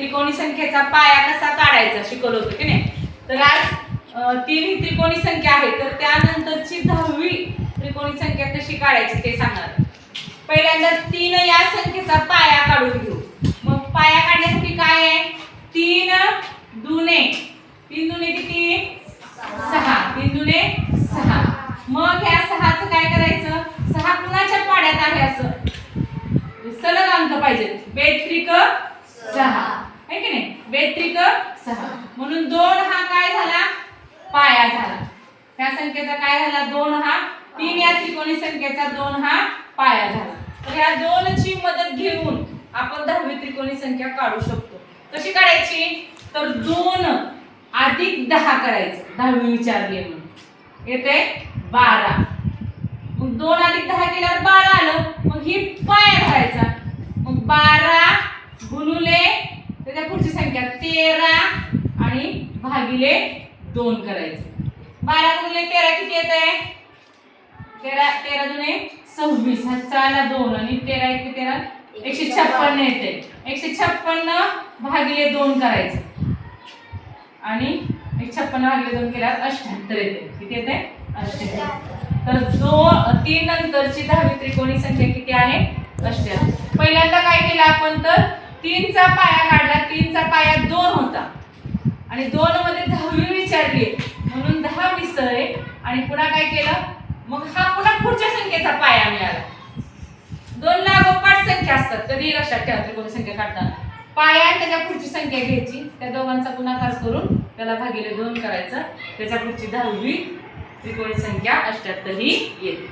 त्रिकोणी संख्येचा पाया कसा काढायचा शिकवलं होतं की नाही. तर आज 3 ही त्रिकोणी संख्या आहे, तर त्यानंतरची 10वी त्रिकोणी संख्या कशी काढायची ते सांगणार. पहिल्यांदा 3 या संख्येचा पाया काढून घेऊ. मग पाया काढण्यासाठी काय आहे, 3 दुने किती 6, 3 दुने 6. मग या 6चं काय करायचं, 6 कुणाच्या पाड्यात आहे असं सलग अंक पाहिजे. बेत्रिक 6 आहे की नाही, बेत्रिक 6. म्हणून 2 हा काय झाला, पाया झाला. त्या संख्येचा काय झाला, 2 हा 3 या त्रिकोणी संख्येचा 2 हा पाया झाला. तर या 2 ची मदत घेऊन आपण 10वी त्रिकोणी संख्या काढू शकतो. कशी काढायची, तर 2 अधिक 10 करायचं. 10वी विचारली म्हणून येते 12. मग 2 अधिक 10 केल्यावर 12 आलं. मग ही पाया धरायचा. मग 12 गुणुले त्याच्या पुढची संख्या 13 आणि भागिले 2 करायचं. 12 गुणिले 13 किती येतंय, 13 दुने 26. हा चाला 2 आणि 13 1 13 156 येते. 156 भागिले 2 करायचं आणि 156 भागिले 2 केल्यावर 78 येते. किती येते, 78. तर 3 नंतरची 10वी त्रिकोणी संख्या किती आहे, 78. पहिल्यांदा काय केलं आपण, तर 3 चा पाया काढला. 3 चा पाया 2 होता आणि 2 मध्ये 10वी विचारली म्हणून 10 मिसळले आणि पुन्हा काय केलं, मग हा पुन्हा पुढच्या संख्येचा पाया मिळाला. 2 लागोपाठ संख्या असतात, कधी लक्षात ठेवा त्रिकोणी संख्या काढताना. पाया आणि त्याच्या पुढची संख्या घ्यायची, त्या दोघांचा गुणाकार करून त्याला भागिले 2 करायचं. त्याच्या पुढची 10वी त्रिकोणी संख्या 78 ही येते.